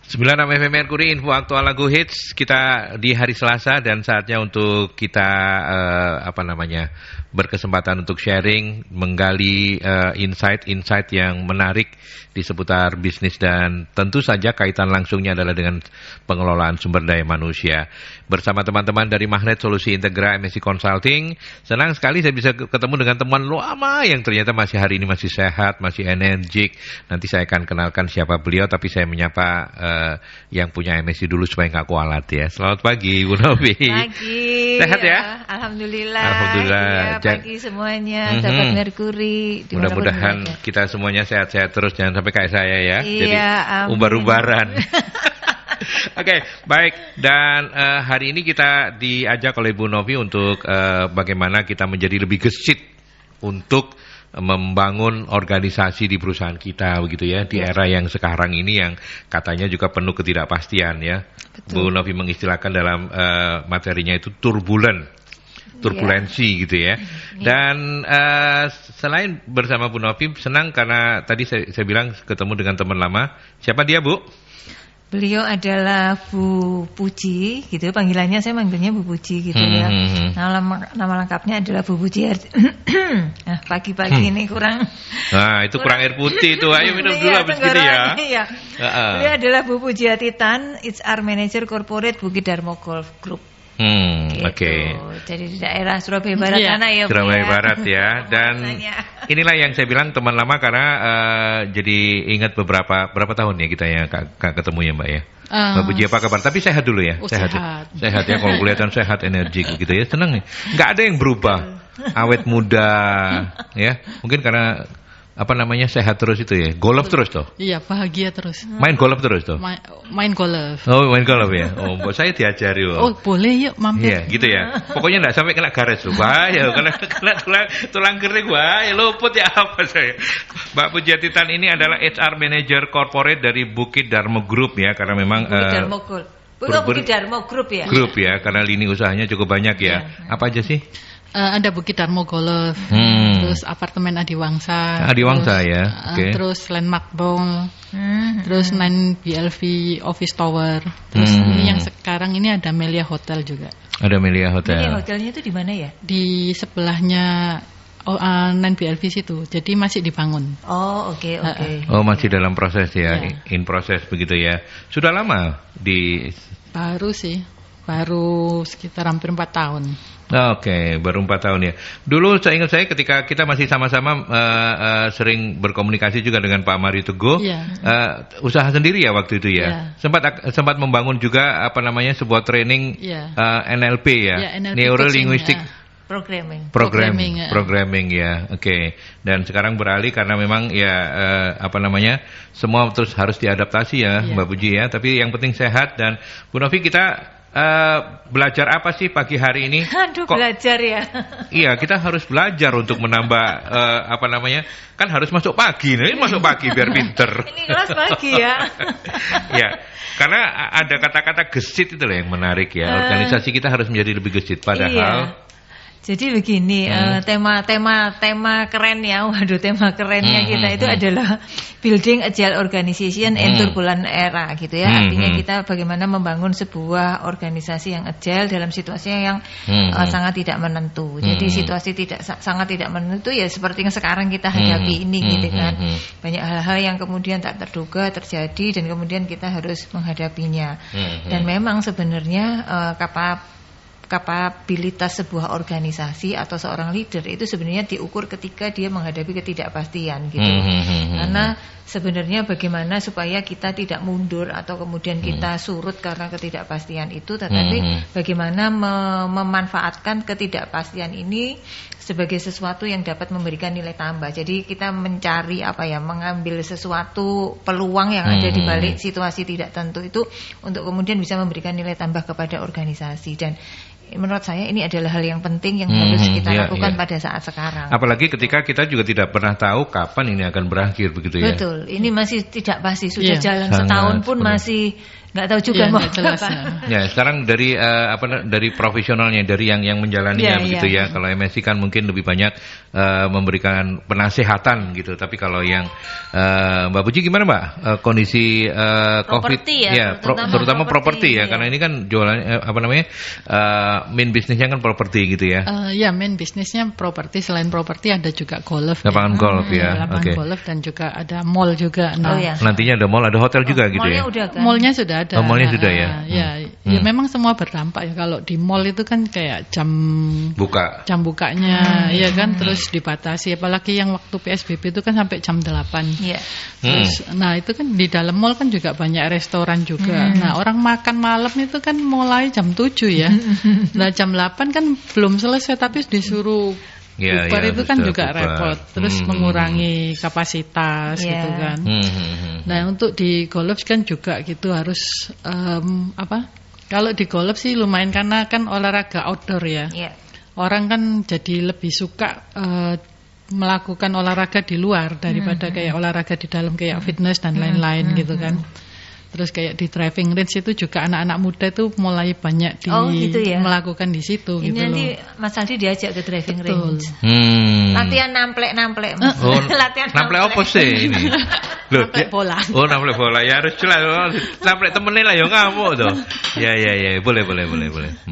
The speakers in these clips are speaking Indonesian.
96 FM Mercury, info aktual lagu hits kita di hari Selasa dan saatnya untuk kita berkesempatan untuk sharing, menggali insight-insight yang menarik di seputar bisnis dan tentu saja kaitan langsungnya adalah dengan pengelolaan sumber daya manusia. Bersama teman-teman dari Magnet Solusi Integra MSC Consulting, senang sekali saya bisa ketemu dengan teman lama yang ternyata masih hari ini masih sehat, masih energik. Nanti saya akan kenalkan siapa beliau, tapi saya menyapa yang punya MSC dulu supaya nggak kualat ya. Selamat pagi Bu Novi. Pagi. Sehat ya? Alhamdulillah. Alhamdulillah. Ya, pagi semuanya, sahabat Mercury. Mudah-mudahan kita semuanya sehat-sehat terus, jangan sampai kayak saya ya. Iya, jadi umbar-umbaran. Oke, baik. Dan hari ini kita diajak oleh Bu Novi untuk bagaimana kita menjadi lebih gesit untuk membangun organisasi di perusahaan kita begitu ya, di era yang sekarang ini yang katanya juga penuh ketidakpastian ya. Betul. Bu Novi mengistilahkan dalam materinya itu turbulensi gitu ya. Dan selain bersama Bu Novi, senang karena tadi saya bilang ketemu dengan teman lama. Siapa dia, Bu? Beliau adalah Bu Puji, gitu. Panggilannya saya manggilnya Bu Puji, gitu ya. Nama lengkapnya adalah Bu Puji. Nah, pagi-pagi ini kurang. Nah, itu kurang air putih itu. Ayo minum dulu habis gini ya. Iya. Beliau adalah Bu Puji Atitan, HR Manager Corporate Bukit Darmo Golf Group. Gitu. Oke. Jadi di daerah Surabaya Barat sana ya. Surabaya Barat ya. Dan inilah yang saya bilang teman lama karena jadi ingat berapa tahun ya kita ya ketemu ya Mbak ya. Mbak Puji apa kabar? Tapi sehat dulu ya. Sehat ya, kalau kelihatan sehat, energik gitu ya. Senang nih. Nggak ada yang berubah. Awet muda ya. Mungkin karena sehat terus itu ya. Golf terus toh? Iya, bahagia terus. Main golf terus toh? Main golf. Oh, main golf ya. Oh, saya diajari loh. Oh, boleh yuk mampir. Iya, gitu ya. Pokoknya enggak sampai kena garis loh. Bahaya kena tulang kering bahaya luput ya apa saya. Mbak Puji Atitan ini adalah HR Manager Corporate dari Bukit Darmo Group ya, karena memang Bukit Darmo Group. Bukit Darmo Group ya. Grup ya, karena lini usahanya cukup banyak ya. Apa aja sih? Ada Bukit Darmo Golf, terus apartemen Adiwangsa, Okay. Terus Landmark Mall, terus 9 BLV Office Tower, terus ini yang sekarang ini ada Melia Hotel juga. Ada Melia Hotel. Melia Hotelnya itu di mana ya? Di sebelahnya 9 BLV situ, jadi masih dibangun. Oh, oke. Oh, masih dalam proses ya, in proses begitu ya. Sudah lama Baru sekitar hampir 4 tahun. Oke, baru 4 tahun ya. Dulu saya ingat ketika kita masih sama-sama sering berkomunikasi juga dengan Pak Mario Teguh, usaha sendiri ya waktu itu ya. Sempat membangun juga sebuah training NLP ya, Neuro Linguistic Programming ya. Oke. Dan sekarang beralih karena memang semua terus harus diadaptasi ya, Mbak Puji ya. Tapi yang penting sehat. Dan Bu Novi, kita belajar apa sih pagi hari ini? Belajar ya. Iya, kita harus belajar untuk menambah kan harus masuk pagi. Ini masuk pagi biar pinter. Ini kelas pagi ya. Ya, karena ada kata-kata gesit itu loh yang menarik ya. Organisasi kita harus menjadi lebih gesit padahal. Jadi begini, tema keren ya. Waduh, tema kerennya kita itu adalah Building Agile Organization in Turbulent Era gitu ya. Artinya kita bagaimana membangun sebuah organisasi yang agile dalam situasi yang sangat tidak menentu. Jadi situasi sangat tidak menentu ya seperti yang sekarang kita hadapi ini gitu kan. Banyak hal-hal yang kemudian tak terduga terjadi dan kemudian kita harus menghadapinya. Dan memang sebenarnya kapabilitas sebuah organisasi atau seorang leader itu sebenarnya diukur ketika dia menghadapi ketidakpastian gitu. Karena sebenarnya bagaimana supaya kita tidak mundur atau kemudian kita surut karena ketidakpastian itu, tetapi bagaimana memanfaatkan ketidakpastian ini sebagai sesuatu yang dapat memberikan nilai tambah. Jadi kita mencari mengambil sesuatu peluang yang ada di balik situasi tidak tentu itu untuk kemudian bisa memberikan nilai tambah kepada organisasi. Dan menurut saya ini adalah hal yang penting yang harus kita lakukan pada saat sekarang. Apalagi ketika kita juga tidak pernah tahu kapan ini akan berakhir begitu ya. Betul, ini masih tidak pasti. Sudah jalan setahun pun masih nggak tahu juga mau jelas. apa. Ya, sekarang dari dari profesionalnya, dari yang menjalaninya begitu ya. Kalau MSC kan mungkin lebih banyak memberikan penasehatan gitu. Tapi kalau yang Mbak Puji gimana Mbak? Kondisi COVID terutama properti ya, karena ini kan jualan main bisnisnya kan properti gitu ya. Ya, main bisnisnya properti. Selain properti ada juga golf. Lapangan golf ya. Lapangan golf dan juga ada mall juga. Nah, nantinya ada mall, ada hotel juga gitu ya. Mallnya sudah ada. Mallnya sudah ya. Ya memang semua berdampak ya. Kalau di mall itu kan kayak jam bukanya, ya kan, terus dibatasi. Apalagi yang waktu PSBB itu kan sampai jam 8. Terus, nah itu kan di dalam mall kan juga banyak restoran juga. Nah orang makan malam itu kan mulai jam 7 ya. Nah jam 8 kan belum selesai tapi disuruh bubar itu kan juga repot. Terus mengurangi kapasitas gitu kan. Nah untuk di golf kan juga gitu harus kalau di golf sih lumayan karena kan olahraga outdoor ya. Orang kan jadi lebih suka melakukan olahraga di luar daripada kayak olahraga di dalam kayak fitness dan lain-lain gitu kan. Terus kayak di driving range itu juga anak-anak muda itu mulai banyak melakukan di situ. Ini gitu nanti loh. Mas Aldi diajak ke driving range. Latihan namplek. Latihan namplek apa sih ini? Namplek bola. Namplek bola ya harus jelas. Namplek temennya lah ya ngamuk tuh. Ya boleh.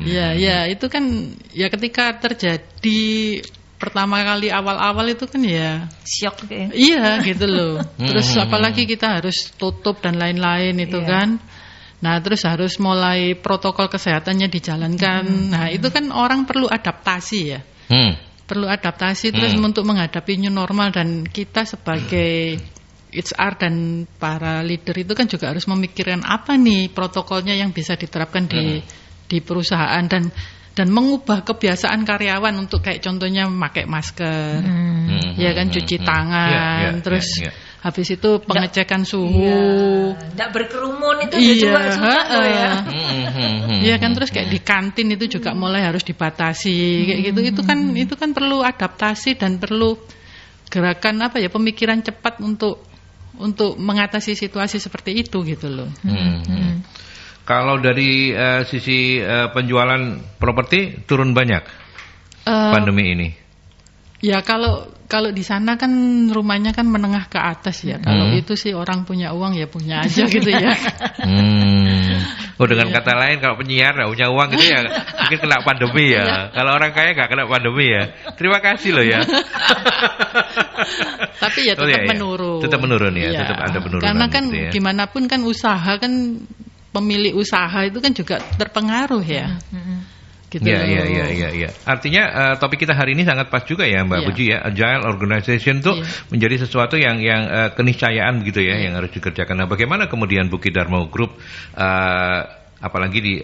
Ya itu kan ya ketika terjadi pertama kali awal-awal itu kan ya syok kayak. Iya gitu loh. Terus apalagi kita harus tutup dan lain-lain itu kan. Nah terus harus mulai protokol kesehatannya dijalankan. Nah itu kan orang perlu adaptasi ya. Perlu adaptasi terus untuk menghadapi new normal. Dan kita sebagai HR dan para leader itu kan juga harus memikirkan apa nih protokolnya yang bisa diterapkan di perusahaan dan mengubah kebiasaan karyawan untuk kayak contohnya memakai masker, ya kan, cuci tangan, terus habis itu pengecekan suhu, tidak berkerumun itu juga susah loh ya. Iya kan, terus kayak di kantin itu juga mulai harus dibatasi kayak gitu. Itu kan perlu adaptasi dan perlu gerakan pemikiran cepat untuk mengatasi situasi seperti itu gitu loh. Kalau dari sisi penjualan properti turun banyak pandemi ini? Ya kalau di sana kan rumahnya kan menengah ke atas ya. Kalau itu sih orang punya uang ya punya aja gitu ya. Dengan kata lain kalau penyiar nggak punya uang gitu ya mungkin kena pandemi ya. Kalau orang kaya nggak kena pandemi ya. Terima kasih loh ya. Tapi ya tetap menurun. Tetap menurun ya. Tetap ada penurunan. Karena kan gitu ya. Gimana pun kan usaha kan pemilik usaha itu kan juga terpengaruh ya. Gitu ya. Artinya topik kita hari ini sangat pas juga ya Mbak Puji ya. Agile organization itu menjadi sesuatu yang keniscayaan begitu ya yang harus dikerjakan. Nah, bagaimana kemudian Bukit Darmo Group apalagi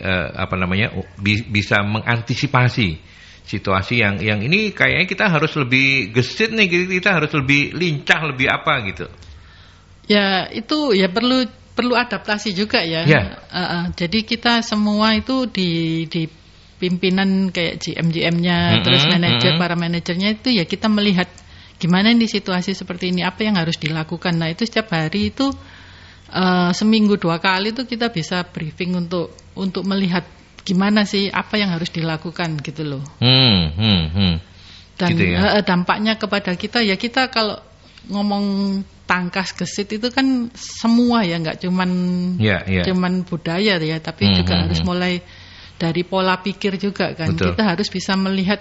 bisa mengantisipasi situasi yang ini kayaknya kita harus lebih gesit nih, kita harus lebih lincah, lebih apa gitu. Ya, itu ya perlu adaptasi juga ya. Jadi kita semua itu di pimpinan kayak GM-nya, terus manajer, para manajernya itu ya kita melihat gimana di situasi seperti ini, apa yang harus dilakukan. Nah itu setiap hari itu seminggu 2 kali itu kita bisa briefing untuk melihat gimana sih apa yang harus dilakukan gitu loh. Dan gitu ya? Dampaknya kepada kita ya, kita kalau ngomong tangkas gesit itu kan semua ya, nggak cuman budaya ya, tapi juga harus mulai dari pola pikir juga kan. Betul. Kita harus bisa melihat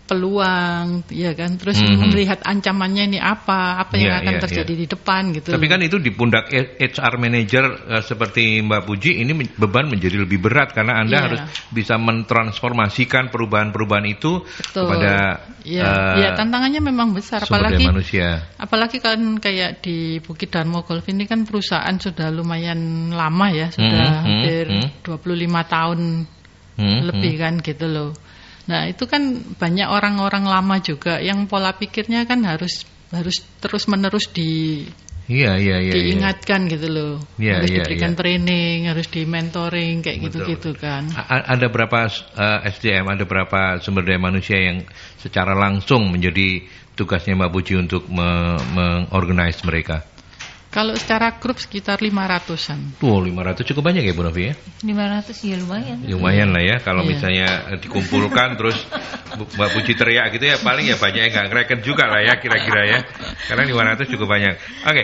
peluang ya kan, terus melihat ancamannya ini apa yang akan terjadi di depan gitu. Tapi kan itu di pundak HR manager seperti Mbak Puji ini beban menjadi lebih berat karena Anda harus bisa mentransformasikan perubahan-perubahan itu kepada tantangannya memang besar, apalagi manusia. Apalagi kan kayak di Bukit Darmo Golf ini kan perusahaan sudah lumayan lama ya, sudah hampir 25 tahun lebih kan gitu loh. Nah itu kan banyak orang-orang lama juga yang pola pikirnya kan harus terus menerus diingatkan gitu loh. Harus diberikan training, harus di mentoring kayak gitu-gitu kan. Ada berapa SDM, ada berapa sumber daya manusia yang secara langsung menjadi tugasnya Mbak Puji untuk mengorganize mereka? Kalau secara grup sekitar 500-an. 500 cukup banyak ya Bu Novi ya? 500 ya lumayan. Lumayan lah ya, kalau misalnya dikumpulkan terus Mbak Puji teriak gitu ya, paling ya banyak yang nggak ngereken juga lah ya kira-kira ya. Karena 500 cukup banyak. Oke,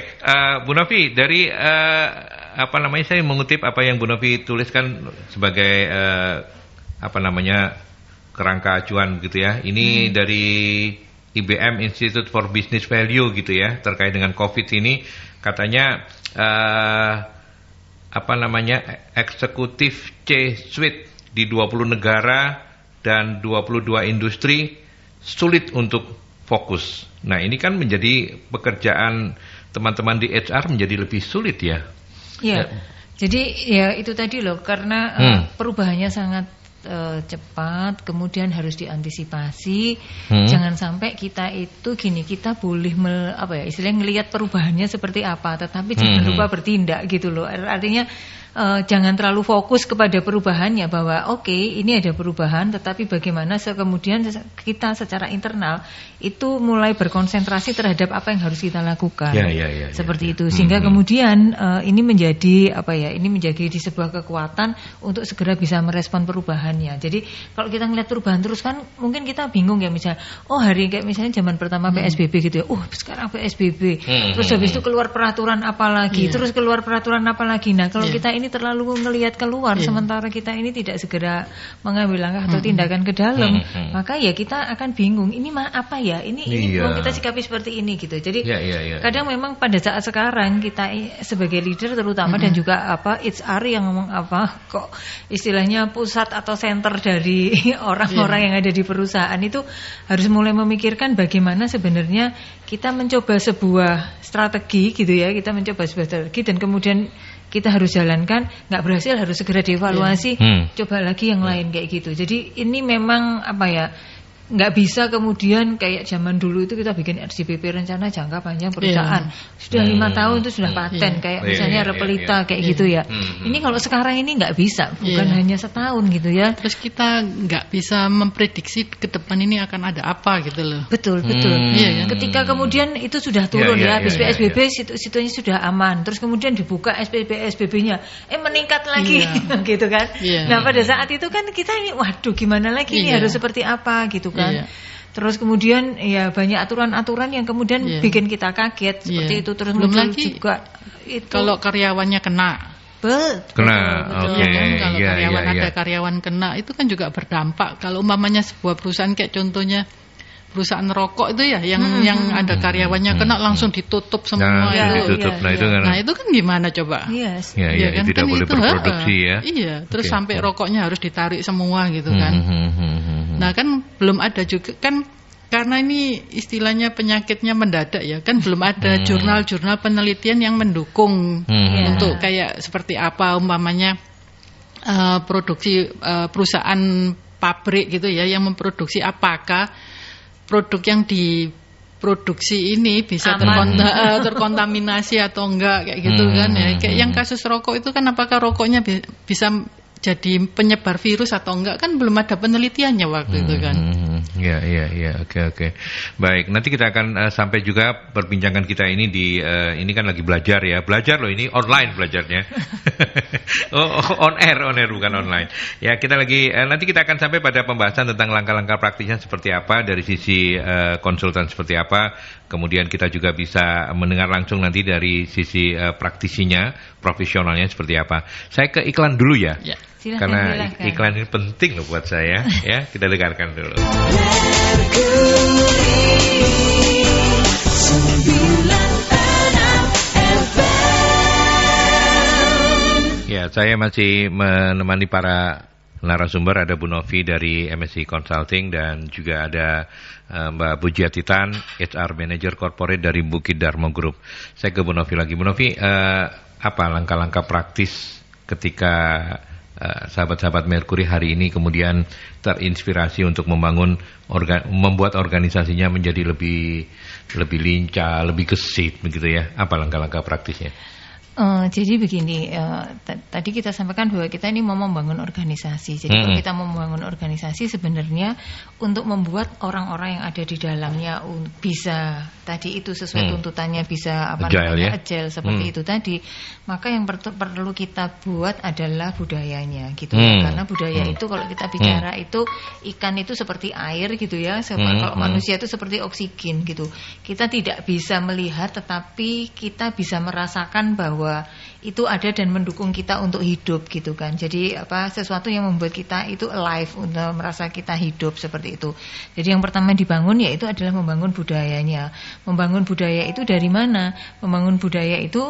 Bu Novi, dari saya mengutip apa yang Bu Novi tuliskan sebagai kerangka acuan gitu ya. Ini dari IBM Institute for Business Value gitu ya, terkait dengan COVID ini. Katanya eksekutif C-suite di 20 negara dan 22 industri sulit untuk fokus. Nah, ini kan menjadi pekerjaan teman-teman di HR menjadi lebih sulit ya. Iya. Jadi ya itu tadi loh, karena perubahannya sangat cepat, kemudian harus diantisipasi. Jangan sampai kita itu kita boleh istilahnya ngelihat perubahannya seperti apa, tetapi jangan lupa bertindak gitu loh. Artinya jangan terlalu fokus kepada perubahannya, bahwa ini ada perubahan, tetapi bagaimana kemudian kita secara internal itu mulai berkonsentrasi terhadap apa yang harus kita lakukan. Seperti itu, sehingga kemudian ini menjadi ini menjadi di sebuah kekuatan untuk segera bisa merespon perubahannya. Jadi kalau kita ngelihat perubahan terus kan mungkin kita bingung ya, misalnya kayak misalnya zaman pertama PSBB gitu ya, sekarang PSBB, terus habis itu keluar peraturan apa lagi, terus keluar peraturan apa lagi. Nah, kalau kita ini terlalu ngelihat keluar, sementara kita ini tidak segera mengambil langkah atau tindakan ke dalam, maka ya kita akan bingung, ini apa ya, ini mau kita sikapi seperti ini gitu. Jadi kadang memang pada saat sekarang kita sebagai leader terutama dan juga HR yang kok istilahnya pusat atau center dari orang-orang yang ada di perusahaan itu harus mulai memikirkan bagaimana sebenarnya kita mencoba sebuah strategi gitu ya, kita mencoba sebuah strategi dan kemudian kita harus jalankan, nggak berhasil harus segera dievaluasi, coba lagi yang lain kayak gitu. Jadi ini memang nggak bisa kemudian kayak zaman dulu itu kita bikin RCPP, rencana jangka panjang perusahaan, sudah 5 tahun itu sudah paten, kayak misalnya Repelita kayak gitu ya. Ini kalau sekarang ini nggak bisa, bukan hanya setahun gitu ya. Terus kita nggak bisa memprediksi ke depan ini akan ada apa gitu loh. Betul. Ketika kemudian itu sudah turun habis PSBB situasinya sudah aman, terus kemudian dibuka SPB-nya, meningkat lagi gitu kan. Nah pada saat itu kan kita ini waduh gimana lagi ini harus seperti apa gitu kan. Terus kemudian ya banyak aturan-aturan yang kemudian bikin kita kaget seperti itu. Terus belum lagi juga itu kalau karyawannya kena. Betul. Kalau ada karyawan kena itu kan juga berdampak. Kalau umpamanya sebuah perusahaan kayak contohnya perusahaan rokok itu ya yang ada karyawannya kena langsung ditutup semua Nah itu kan gimana coba? Kan? Tidak boleh berproduksi ya. Terus sampai rokoknya harus ditarik semua gitu kan. Nah kan belum ada juga kan, karena ini istilahnya penyakitnya mendadak ya kan, belum ada jurnal-jurnal penelitian yang mendukung untuk kayak seperti apa umpamanya produksi perusahaan pabrik gitu ya yang memproduksi, apakah produk yang diproduksi ini bisa terkontaminasi atau enggak kayak gitu kan ya. Kayak yang kasus rokok itu kan, apakah rokoknya bisa jadi penyebar virus atau enggak, kan belum ada penelitiannya waktu itu kan. Oke. Baik, nanti kita akan sampai juga perbincangan kita ini di ini kan lagi belajar loh, ini online belajarnya. on air bukan online. Ya, kita lagi nanti kita akan sampai pada pembahasan tentang langkah-langkah praktisnya seperti apa dari sisi konsultan seperti apa. Kemudian kita juga bisa mendengar langsung nanti dari sisi praktisinya, profesionalnya seperti apa. Saya ke iklan dulu ya. Karena iklan ini penting loh buat saya. Ya, kita dengarkan dulu. Ya, saya masih menemani para narasumber, ada Bu Novi dari MSI Consulting dan juga ada Mbak Pujiatitan, HR Manager Corporate dari Bukit Darmo Group. Saya ke Bu Novi lagi. Bu Novi, apa langkah-langkah praktis ketika sahabat-sahabat Merkuri hari ini kemudian terinspirasi untuk membuat organisasinya menjadi lebih lincah, lebih gesit begitu ya? Apa langkah-langkah praktisnya? Jadi begini, tadi kita sampaikan bahwa kita ini mau membangun organisasi. Jadi kalau kita mau membangun organisasi sebenarnya untuk membuat orang-orang yang ada di dalamnya bisa tadi itu sesuai tuntutannya, bisa agile seperti itu tadi. Maka yang perlu kita buat adalah budayanya gitu ya. Karena budaya itu kalau kita bicara itu ikan itu seperti air gitu ya. Kalau manusia itu seperti oksigen gitu. Kita tidak bisa melihat tetapi kita bisa merasakan bahwa itu ada dan mendukung kita untuk hidup gitu kan. Jadi sesuatu yang membuat kita itu alive, untuk merasa kita hidup seperti itu. Jadi yang pertama dibangun yaitu adalah membangun budayanya. Membangun budaya itu dari mana? Membangun budaya itu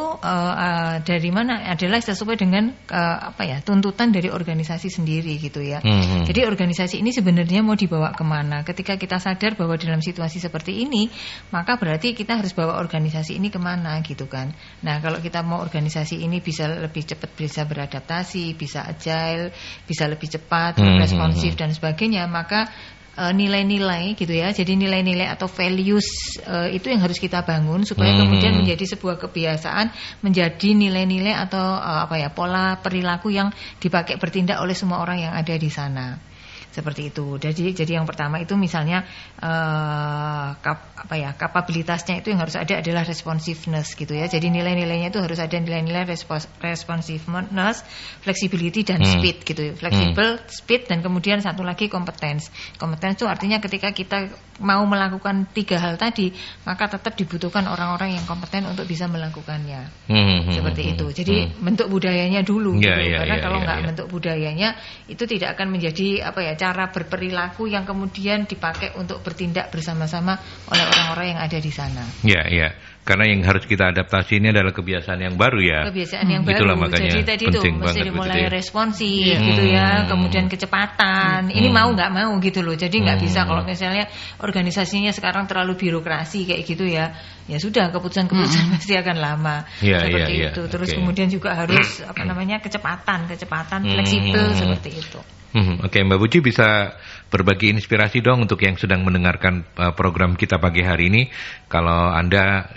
dari mana? Adalah sesuai dengan tuntutan dari organisasi sendiri gitu ya. Jadi organisasi ini sebenarnya mau dibawa kemana? Ketika kita sadar bahwa dalam situasi seperti ini, maka berarti kita harus bawa organisasi ini kemana gitu kan. Nah kalau kita mau organisasi ini bisa lebih cepat bisa beradaptasi, bisa agile, bisa lebih cepat, responsif dan sebagainya, maka nilai-nilai gitu ya. Jadi nilai-nilai atau values itu yang harus kita bangun supaya kemudian menjadi sebuah kebiasaan, menjadi nilai-nilai atau pola perilaku yang dipakai bertindak oleh semua orang yang ada di sana. Seperti itu. Jadi yang pertama itu misalnya kapabilitasnya itu yang harus ada adalah responsiveness gitu ya. Jadi nilai-nilainya itu harus ada nilai-nilai responsiveness, flexibility dan speed gitu. Flexible, speed dan kemudian satu lagi competence. Competence itu artinya ketika kita mau melakukan 3 hal tadi, maka tetap dibutuhkan orang-orang yang kompeten untuk bisa melakukannya. Seperti itu. Jadi bentuk budayanya dulu gitu. Karena kalau nggak bentuk budayanya itu tidak akan menjadi cara berperilaku yang kemudian dipakai untuk bertindak bersama-sama oleh orang-orang yang ada di sana. Iya. Karena yang harus kita adaptasi ini adalah kebiasaan yang baru ya. Kebiasaan yang baru. Jadi tadi itu mesti dimulai responsif gitu ya, kemudian kecepatan. Ini mau nggak mau gitu loh. Jadi nggak bisa kalau misalnya organisasinya sekarang terlalu birokrasi kayak gitu ya. Ya sudah keputusan-keputusan pasti akan lama. Seperti itu. Terus kemudian juga harus kecepatan, fleksibel seperti itu. Oke, Mbak Puji bisa berbagi inspirasi dong untuk yang sedang mendengarkan program kita pagi hari ini. Kalau Anda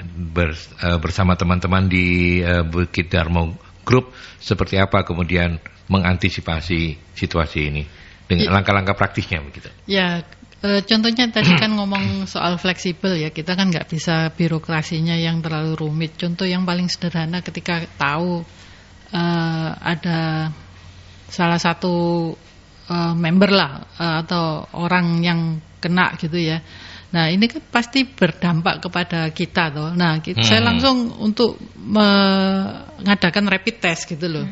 bersama teman-teman di Bukit Darmo Group, seperti apa kemudian mengantisipasi situasi ini dengan langkah-langkah praktisnya begitu? Ya, contohnya tadi kan ngomong soal fleksibel ya, kita kan nggak bisa birokrasinya yang terlalu rumit. Contoh yang paling sederhana ketika tahu ada salah satu member lah atau orang yang kena gitu ya. Nah ini kan pasti berdampak kepada kita toh. Nah saya langsung untuk mengadakan rapid test gitu loh.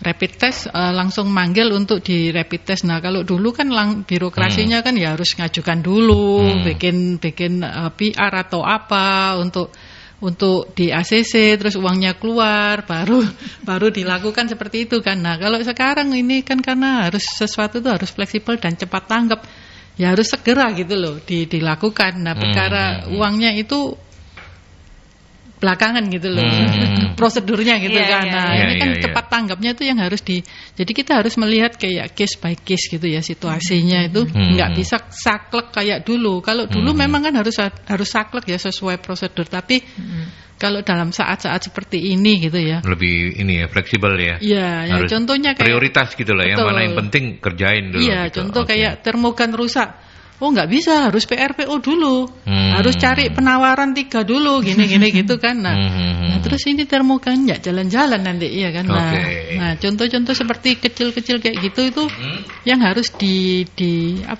Rapid test langsung manggil untuk di rapid test. Nah kalau dulu kan birokrasinya kan ya harus ngajukan dulu, bikin PR atau apa untuk di ACC, terus uangnya keluar, baru dilakukan seperti itu kan. Nah kalau sekarang ini kan karena harus sesuatu itu harus fleksibel dan cepat tanggap, ya harus segera gitu loh dilakukan. Nah perkara uangnya itu belakangan gitu loh, prosedurnya gitu kan. Nah ini kan cepat tanggapnya itu yang harus jadi kita harus melihat kayak case by case gitu ya situasinya itu, nggak bisa saklek kayak dulu. Kalau dulu memang kan harus saklek ya sesuai prosedur, tapi kalau dalam saat-saat seperti ini gitu ya, lebih ini ya fleksibel ya. Iya, ya, contohnya kayak prioritas gitu lah, yang mana yang penting kerjain dulu. Iya, gitu. Contoh kayak termogan rusak. Oh nggak bisa, harus PRPO dulu, harus cari penawaran 3 dulu, gini gitu kan. Nah terus ini termogan nggak jalan-jalan nanti, iya kan. Nah contoh-contoh seperti kecil-kecil kayak gitu itu yang harus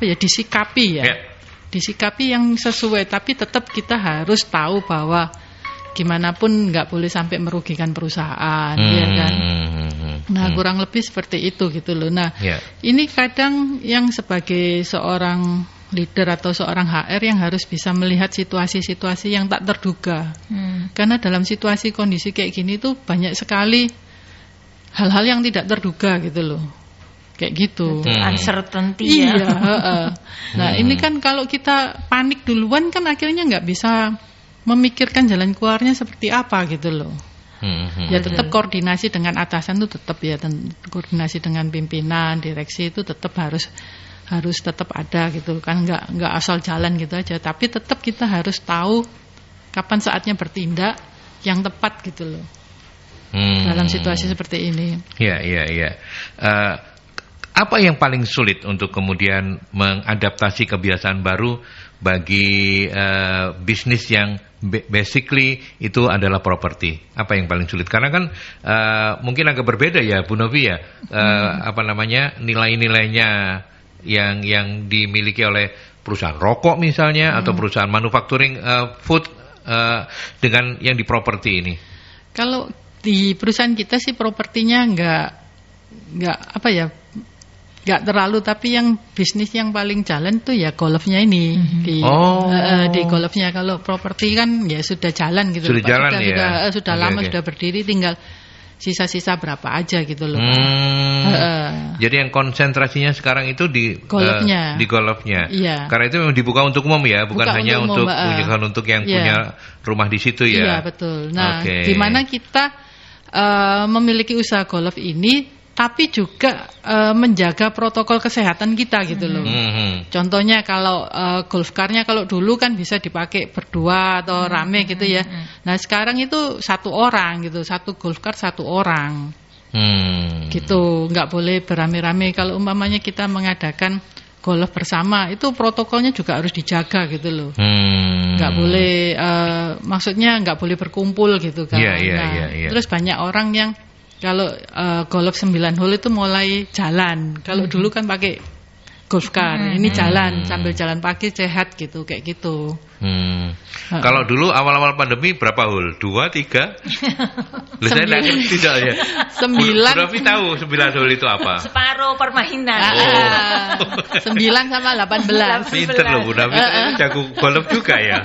disikapi ya, disikapi yang sesuai. Tapi tetap kita harus tahu bahwa gimana pun nggak boleh sampai merugikan perusahaan, ya kan. Nah kurang lebih seperti itu gitu loh. Nah ini kadang yang sebagai seorang leader atau seorang HR yang harus bisa melihat situasi-situasi yang tak terduga. Karena dalam situasi kondisi kayak gini tuh banyak sekali hal-hal yang tidak terduga gitu loh. Kayak gitu. Uncertainty ya. Nah ini kan kalau kita panik duluan kan akhirnya nggak bisa memikirkan jalan keluarnya seperti apa gitu loh. Ya tetap koordinasi dengan atasan itu tetap ya, koordinasi dengan pimpinan, direksi itu tetap harus tetap ada gitu kan, nggak asal jalan gitu aja, tapi tetap kita harus tahu kapan saatnya bertindak yang tepat gitu loh. dalam situasi seperti ini. Iya. Apa yang paling sulit untuk kemudian mengadaptasi kebiasaan baru bagi bisnis yang basically itu adalah properti? Apa yang paling sulit? Karena kan mungkin agak berbeda ya Bu Novi ya, nilai-nilainya yang dimiliki oleh perusahaan rokok misalnya atau perusahaan manufacturing food dengan yang di properti ini. Kalau di perusahaan kita sih propertinya nggak terlalu, tapi yang bisnis yang paling jalan tuh ya golfnya ini di golfnya. Kalau properti kan ya sudah jalan gitu. Sudah jalan ya. Sudah lama sudah berdiri, tinggal sisa-sisa berapa aja gitu loh. Jadi yang konsentrasinya sekarang itu di golfnya. Di golfnya. Iya. Karena itu memang dibuka untuk umum ya, bukan hanya untuk yang punya rumah di situ ya. Iya betul. Nah, di mana kita memiliki usaha golf ini, tapi juga menjaga protokol kesehatan kita gitu loh. Contohnya kalau golf car-nya kalau dulu kan bisa dipakai berdua atau rame gitu ya. Nah sekarang itu satu orang gitu, satu golf car satu orang. Gitu, nggak boleh beramai-ramai. Kalau umpamanya kita mengadakan golf bersama, itu protokolnya juga harus dijaga gitu loh. Nggak boleh, maksudnya nggak boleh berkumpul gitu kan. Terus banyak orang yang kalau golf 9 hole itu mulai jalan. Kalau dulu kan pakai golf car, ini jalan sambil jalan pagi sehat gitu, kayak gitu. Kalau dulu awal-awal pandemi berapa hole? 2, 3? Saya nggak ngerti ya. 9. Berarti tahu 9 hole itu apa? Separuh permainan. 9 sama 18. Pinter loh Bu Nafi, jago golf juga ya.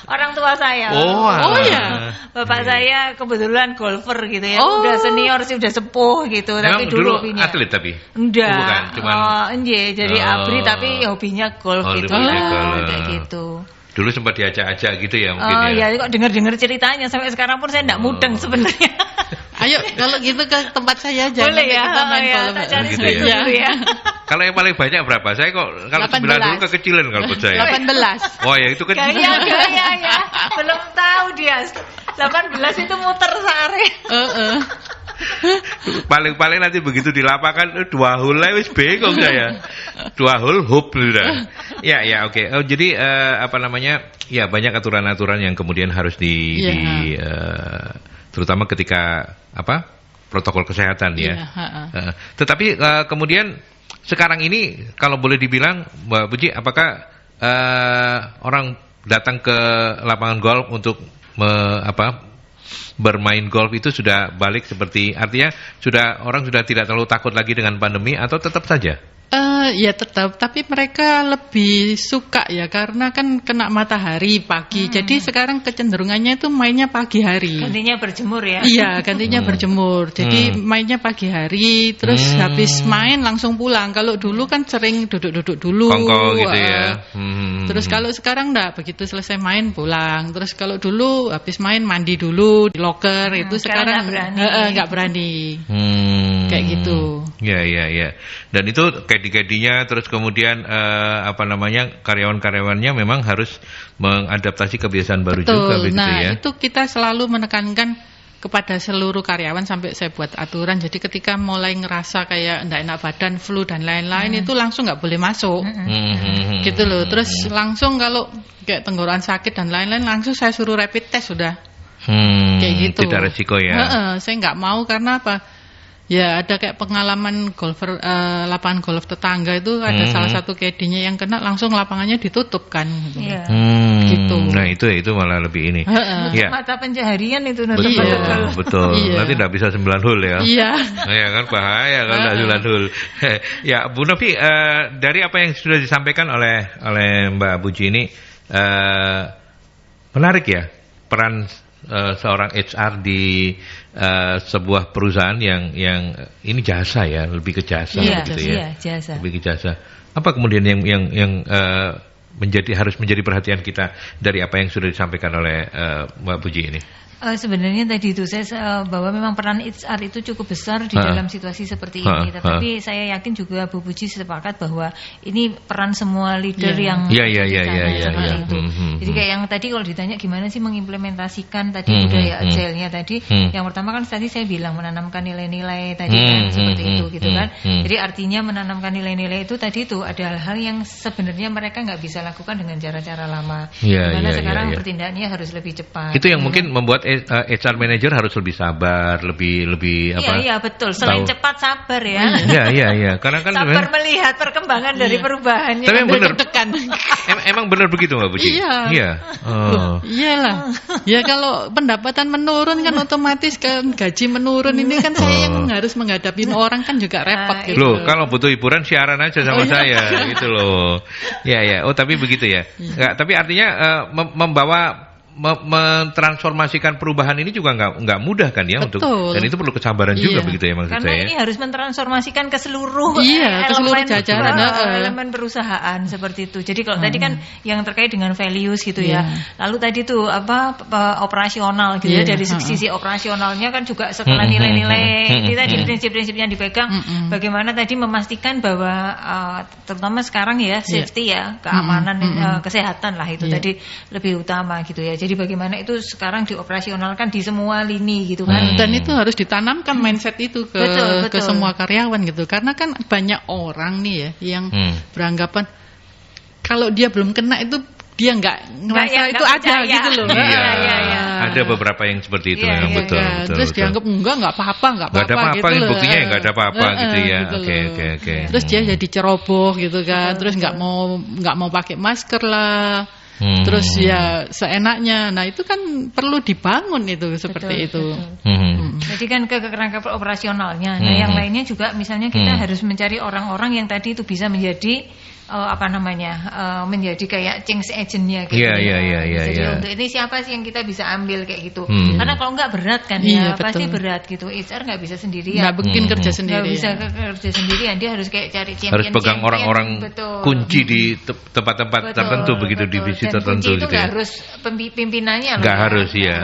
Orang tua saya. Oh ya. Bapak saya kebetulan golfer gitu ya. Udah senior sih, udah sepuh gitu. Memang tapi dulu hobinya atlet tapi? Enggak. Bukan, cuman jadi abri tapi hobinya golf gitu. Kayak gitu. Dulu sempat diajak-ajak gitu ya mungkin ya. Kok dengar-dengar ceritanya sampai sekarang pun saya enggak mudeng sebenarnya. Ayo kalau gitu ke tempat saya aja. Boleh ya. Kita main golf. Cari gitu ya. Kalau yang paling banyak berapa? Saya kok kalau 9 dulu kekecilan kalau buat saya. 18. Oh ya itu kecil. Gaya. Belum tahu dia. 18 itu muter sehari. Paling-paling nanti begitu di lapangan 2 hole wis bingung saya. 2 hole hoop sudah. Ya oke. Jadi ya banyak aturan-aturan yang kemudian harus terutama ketika protokol kesehatan ya. Tetapi kemudian sekarang ini kalau boleh dibilang Mbak Puji, apakah orang datang ke lapangan golf untuk bermain golf itu sudah balik seperti, artinya orang sudah tidak terlalu takut lagi dengan pandemi atau tetap saja? Ya tetap, tapi mereka lebih suka ya karena kan kena matahari pagi. Jadi sekarang kecenderungannya itu mainnya pagi hari. Gantinya berjemur ya? Iya, gantinya berjemur. Jadi mainnya pagi hari, terus habis main langsung pulang. Kalau dulu kan sering duduk-duduk dulu. Kongko gitu ya. Terus kalau sekarang enggak, begitu selesai main pulang. Terus kalau dulu habis main mandi dulu di locker, itu sekarang enggak berani. Kayak gitu. Ya. Dan itu kedi-kedinya terus kemudian karyawan-karyawannya memang harus mengadaptasi kebiasaan baru. Betul. Juga begitu ya. Nah, itu kita selalu menekankan kepada seluruh karyawan sampai saya buat aturan. Jadi ketika mulai ngerasa kayak enggak enak badan, flu dan lain-lain itu langsung enggak boleh masuk. Gitu loh. Terus langsung kalau kayak tenggorokan sakit dan lain-lain langsung saya suruh rapid test sudah. Kayak gitu. Tidak resiko ya. Saya enggak mau karena apa? Ya ada kayak pengalaman golfer lapangan golf tetangga itu ada salah satu kedinya yang kena langsung lapangannya ditutup kan gitu. Gitu. Nah itu malah lebih ini. Ya. Mata pencaharian itu nanti. Betul. Nanti tidak bisa 9 hole ya. Iya. Ya kan bahaya kan 9 hole. Ya Bu Novi, dari apa yang sudah disampaikan oleh Mbak Puji ini menarik ya peran seorang HR di sebuah perusahaan yang ini jasa ya, lebih ke jasa gitu ya. Jasa. Lebih ke jasa. Apa kemudian yang harus menjadi perhatian kita dari apa yang sudah disampaikan oleh Mbak Puji ini? Sebenarnya tadi itu saya bahwa memang peran HR itu cukup besar di dalam situasi seperti ini. Tetapi saya yakin juga Bu Puji sepakat bahwa ini peran semua leader yang seperti itu. Jadi kayak yang tadi kalau ditanya gimana sih mengimplementasikan tadi budaya agile-nya tadi, yang pertama kan tadi saya bilang menanamkan nilai-nilai tadi kan seperti itu gitu kan. Jadi artinya menanamkan nilai-nilai itu tadi itu ada hal-hal yang sebenarnya mereka nggak bisa lakukan dengan cara-cara lama. Karena sekarang pertindakannya harus lebih cepat. Itu yang mungkin membuat HR manager harus lebih sabar, lebih apa? Iya betul. Selain cepat sabar ya. Iya. Karena kan sabar melihat perkembangan dari perubahannya. Tapi benar. Emang benar begitu Mbak Puji? Iya. Iyalah. Ya kalau pendapatan menurun kan otomatis kan gaji menurun, ini kan saya yang harus menghadapi orang kan juga repot gitu. Loh, kalau butuh hiburan siaran aja sama saya gitu loh. Iya. Oh, tapi begitu ya. Enggak, tapi artinya membawa mentransformasikan perubahan ini juga nggak mudah kan ya. Betul. Dan itu perlu kesabaran juga begitu ya maksud saya. Karena ini harus mentransformasikan ke seluruh jajaran elemen perusahaan seperti itu. Jadi kalau tadi kan yang terkait dengan values gitu ya. Lalu tadi tuh operasional gitu ya, dari sisi operasionalnya kan juga setelah nilai-nilai kita di prinsip-prinsipnya dipegang, bagaimana tadi memastikan bahwa terutama sekarang ya safety ya, keamanan kesehatan lah itu tadi lebih utama gitu ya. Jadi bagaimana itu sekarang dioperasionalkan di semua lini gitu kan. Dan itu harus ditanamkan mindset itu ke semua karyawan gitu. Karena kan banyak orang nih ya yang beranggapan kalau dia belum kena itu dia nggak ngerasa itu ada gitu loh. Ada beberapa yang seperti itu memang betul. Terus dianggap nggak apa-apa gitu loh. Buktinya nggak ada apa-apa gitu ya. Oke. Terus dia jadi ceroboh gitu kan. Terus nggak mau pakai masker lah. Terus ya seenaknya. Nah itu kan perlu dibangun itu seperti itu. Jadi kan ke kerangka operasionalnya. Nah yang lainnya juga misalnya kita harus mencari orang-orang yang tadi itu bisa menjadi menjadi kayak change agent-nya gitu. Jadi untuk ini siapa sih yang kita bisa ambil kayak gitu. Karena kalau enggak berat kan pasti berat gitu. HR enggak bisa sendirian. Enggak mungkin kerja sendirian. Enggak bisa kerja sendirian, dia harus kayak cari champion. Harus pegang orang-orang kunci di tempat-tempat tertentu begitu, divisi tertentu gitu. Itu enggak harus pimpinannya loh. Enggak harus ya.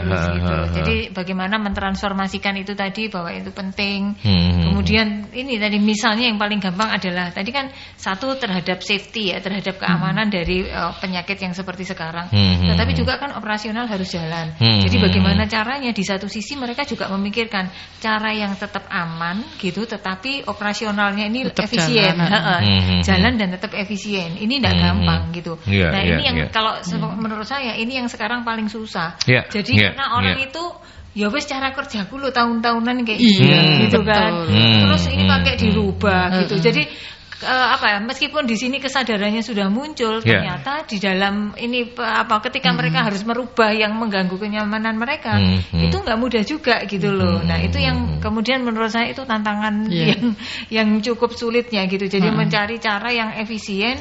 Jadi bagaimana mentransformasikan itu tadi bahwa itu penting. Kemudian ini tadi misalnya yang paling gampang adalah tadi kan satu terhadap safety ya, terhadap keamanan dari penyakit yang seperti sekarang. Tetapi juga kan operasional harus jalan. Jadi bagaimana caranya, di satu sisi mereka juga memikirkan cara yang tetap aman gitu, tetapi operasionalnya ini tetap efisien, jalan dan tetap efisien. Ini tidak gampang gitu. Ini yang kalau menurut saya ini yang sekarang paling susah. Jadi karena orang itu ya wes cara kerjaku lo tahun-tahunan kayak gitu kan. Terus ini pakai dirubah gitu. Jadi meskipun di sini kesadarannya sudah muncul, ternyata di dalam ini ketika mereka harus merubah yang mengganggu kenyamanan mereka, itu nggak mudah juga gitu loh. Nah itu yang kemudian menurut saya itu tantangan yang cukup sulitnya gitu. Jadi mencari cara yang efisien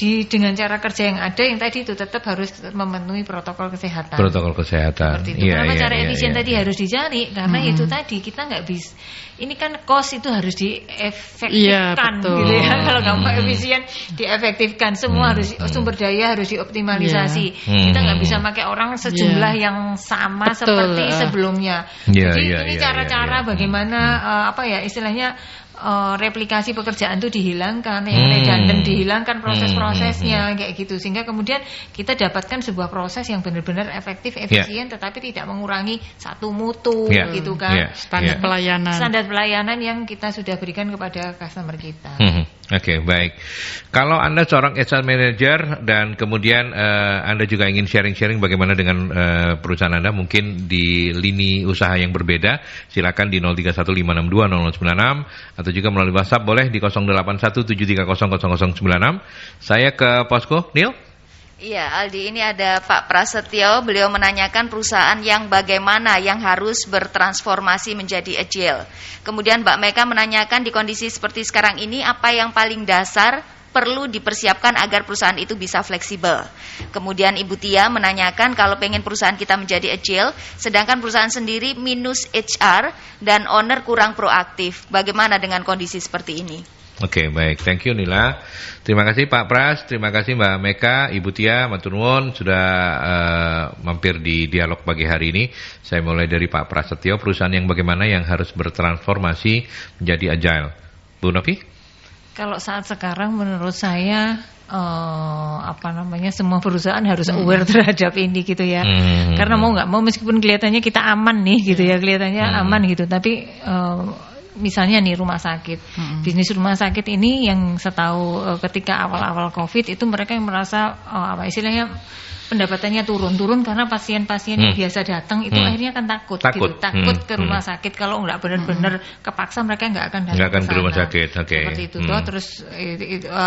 dengan cara kerja yang ada yang tadi itu tetap harus memenuhi protokol kesehatan. Seperti itu. Kenapa cara efisien tadi harus dicari? Karena itu tadi kita nggak bisa. Ini kan cost itu harus diefektifkan gitu ya. Kalau gampang efisien diefektifkan, semua harus sumber daya harus dioptimalisasi. Kita nggak bisa pakai orang sejumlah yang sama seperti sebelumnya. Jadi ini cara-cara bagaimana istilahnya replikasi pekerjaan itu dihilangkan, yang redundant dihilangkan proses-prosesnya kayak gitu, sehingga kemudian kita dapatkan sebuah proses yang benar-benar efektif, efisien, tetapi tidak mengurangi satu mutu gitu kan. Standar pelayanan yang kita sudah berikan kepada customer kita. Oke, baik. Kalau Anda seorang HR manager dan kemudian Anda juga ingin sharing-sharing bagaimana dengan perusahaan Anda, mungkin di lini usaha yang berbeda, silakan di 0315620096 atau juga melalui WhatsApp boleh di 0817300096. Saya ke Posko, Neil. Iya, Aldi, ini ada Pak Prasetyo. Beliau menanyakan perusahaan yang bagaimana yang harus bertransformasi menjadi agile. Kemudian Mbak Meka menanyakan di kondisi seperti sekarang ini apa yang paling dasar perlu dipersiapkan agar perusahaan itu bisa fleksibel. Kemudian Ibu Tia menanyakan kalau pengen perusahaan kita menjadi agile, sedangkan perusahaan sendiri minus HR dan owner kurang proaktif. Bagaimana dengan kondisi seperti ini? Oke, baik. Thank you Nila. Terima kasih Pak Pras, terima kasih Mbak Meka, Ibu Tia, matur nuwun sudah mampir di dialog pagi hari ini. Saya mulai dari Pak Prasetyo, perusahaan yang bagaimana yang harus bertransformasi menjadi agile. Bu Novi? Kalau saat sekarang menurut saya semua perusahaan harus aware terhadap ini gitu ya. Karena mau nggak mau meskipun kelihatannya kita aman nih gitu ya, kelihatannya aman gitu, tapi misalnya nih rumah sakit, bisnis rumah sakit ini yang setahu ketika awal-awal COVID itu mereka yang merasa istilahnya pendapatannya turun karena pasien-pasien yang biasa datang itu akhirnya kan takut ke rumah sakit. Kalau nggak benar-benar kepaksa mereka nggak akan datang ke rumah sakit. Seperti itu terus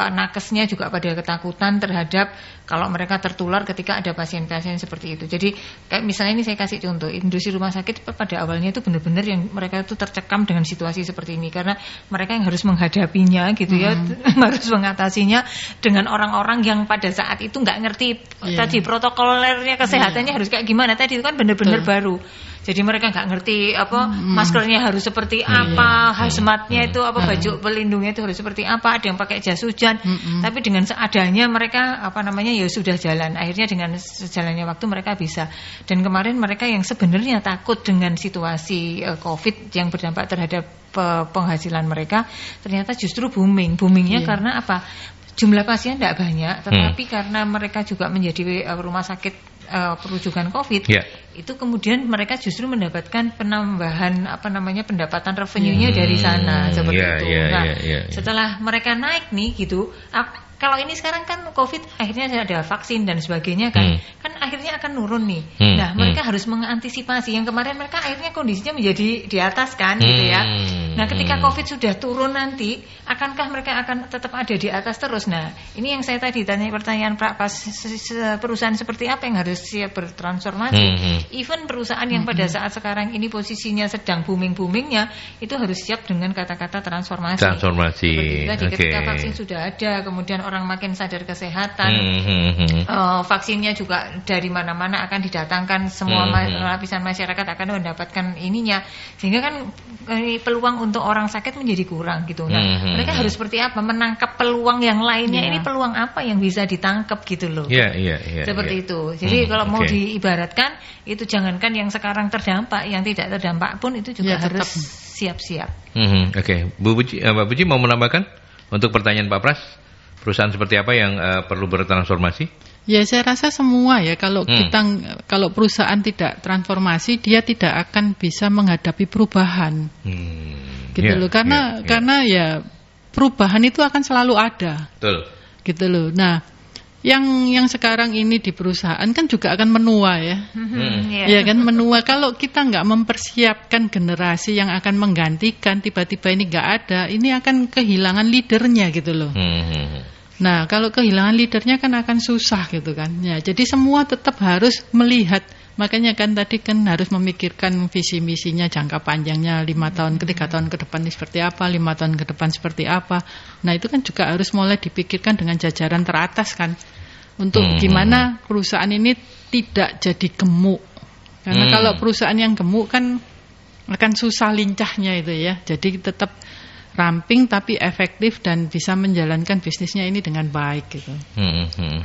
nakesnya juga pada ketakutan terhadap kalau mereka tertular ketika ada pasien-pasien seperti itu. Jadi kayak misalnya ini saya kasih contoh, industri rumah sakit pada awalnya itu benar-benar yang mereka itu tercekam dengan situasi seperti ini karena mereka yang harus menghadapinya gitu ya, harus mengatasinya dengan orang-orang yang pada saat itu nggak ngerti tadi protokolernya kesehatannya harus kayak gimana, tadi itu kan benar-benar baru. Jadi mereka nggak ngerti maskernya harus seperti apa, hazmatnya itu baju pelindungnya itu harus seperti apa, ada yang pakai jas hujan. Tapi dengan seadanya mereka ya sudah jalan. Akhirnya dengan sejalannya waktu mereka bisa. Dan kemarin mereka yang sebenarnya takut dengan situasi COVID yang berdampak terhadap penghasilan mereka, ternyata justru boomingnya karena apa? Jumlah pasien tidak banyak, tetapi karena mereka juga menjadi rumah sakit perujukan COVID, itu kemudian mereka justru mendapatkan penambahan pendapatan revenue-nya dari sana seperti itu. Setelah mereka naik nih gitu, kalau ini sekarang kan COVID akhirnya ada vaksin dan sebagainya kan akhirnya akan nurun nih. Nah mereka harus mengantisipasi. Yang kemarin mereka akhirnya kondisinya menjadi di atas kan gitu ya. Nah ketika COVID sudah turun nanti, akankah mereka akan tetap ada di atas terus? Nah ini yang saya tadi tanya pertanyaan perusahaan seperti apa yang harus siap bertransformasi. Even perusahaan yang pada saat sekarang ini posisinya sedang boomingnya itu harus siap dengan kata-kata transformasi. Seperti tadi ketika vaksin sudah ada, kemudian orang makin sadar kesehatan, vaksinnya juga dari mana-mana akan didatangkan, semua lapisan masyarakat akan mendapatkan ininya, sehingga kan peluang untuk orang sakit menjadi kurang gitu. Nah mereka harus seperti apa menangkap peluang yang lainnya, ini peluang apa yang bisa ditangkap gitu loh. Seperti itu. Jadi kalau mau diibaratkan itu jangankan yang sekarang terdampak, yang tidak terdampak pun itu juga harus siap-siap. Mbak Puji mau menambahkan untuk pertanyaan Pak Pras? Perusahaan seperti apa yang perlu bertransformasi? Ya saya rasa semua ya, kalau kalau perusahaan tidak transformasi dia tidak akan bisa menghadapi perubahan. Loh, karena ya perubahan itu akan selalu ada. Betul. Gitu loh. Nah, yang sekarang ini di perusahaan kan juga akan menua ya. Ya kan menua, kalau kita nggak mempersiapkan generasi yang akan menggantikan, tiba-tiba ini nggak ada, ini akan kehilangan leadernya gitu loh. Nah, kalau kehilangan leadernya kan akan susah gitu kan. Ya, jadi semua tetap harus melihat. Makanya kan tadi kan harus memikirkan visi misinya, jangka panjangnya 5 tahun ke 3 tahun ke depan ini seperti apa, 5 tahun ke depan seperti apa. Nah, itu kan juga harus mulai dipikirkan dengan jajaran teratas kan. Untuk gimana perusahaan ini tidak jadi gemuk. Karena kalau perusahaan yang gemuk kan akan susah lincahnya itu ya. Jadi tetap ramping tapi efektif dan bisa menjalankan bisnisnya ini dengan baik gitu.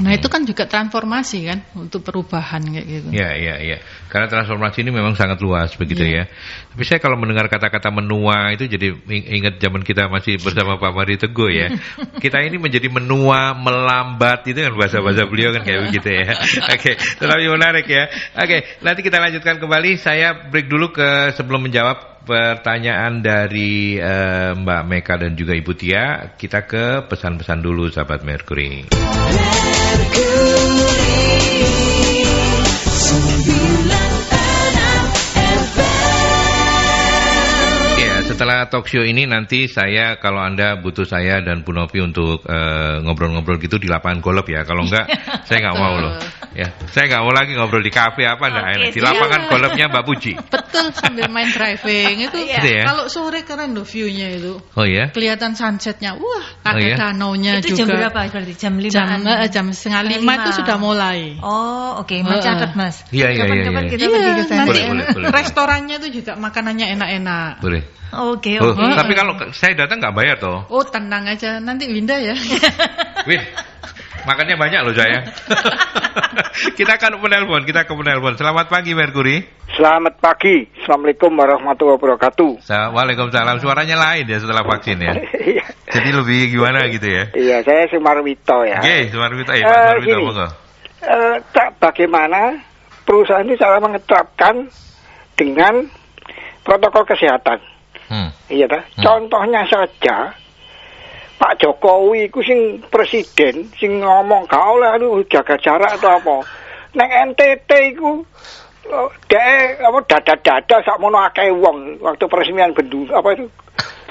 Nah itu kan juga transformasi kan untuk perubahan kayak gitu. Ya. Karena transformasi ini memang sangat luas begitu ya. Tapi saya kalau mendengar kata-kata menua itu jadi ingat zaman kita masih bersama Pak Mari Teguh ya. Kita ini menjadi menua, melambat, itu kan bahasa-bahasa beliau kan kayak begitu ya. Oke, tetapi menarik ya. Oke, nanti kita lanjutkan kembali. Saya break dulu sebelum menjawab pertanyaan dari Mbak Meka dan juga Ibu Tia. Kita ke pesan-pesan dulu sahabat Mercury. Setelah talk show ini nanti saya, kalau Anda butuh saya dan Bu Novi untuk ngobrol-ngobrol gitu di lapangan golf ya. Kalau enggak saya enggak mau loh. Ya, saya enggak mau lagi ngobrol di kafe apa enggak enak. Di lapangan golfnya Mbak Puji. Betul, sambil main driving itu. Ya? Kalau sore keren loh view-nya itu. Oh ya? Kelihatan sunsetnya. Wah, ada danaunya itu juga. Itu jam berapa berarti? Jam 5? Jam 4:30 itu sudah mulai. Oh, oke. Mas catat, Mas. Iya. Kapan kita pergi ke sana? Boleh. Restorannya itu juga makanannya enak-enak. Boleh. Oke. Oh, tapi kalau saya datang nggak bayar toh? Oh, tenang aja, nanti Winda ya. Wih, makannya banyak loh saya. Kita akan menelpon. Selamat pagi Merkuri. Selamat pagi. Assalamualaikum warahmatullahi wabarakatuh. Waalaikumsalam. Suaranya lain ya setelah vaksin ya. Jadi lebih gimana gitu ya? Iya, saya Sumarwito ya. Oke, Sumarwito ya, Pak Sumarwito monggo. Bagaimana perusahaan ini cara mengeterapkan dengan protokol kesehatan? Iya dah. Contohnya saja Pak Jokowi ku sing presiden sing ngomong gak oleh jaga jarak atau apa. Neng NTT iku dada sakmono akeh wong waktu peresmian bendungan apa itu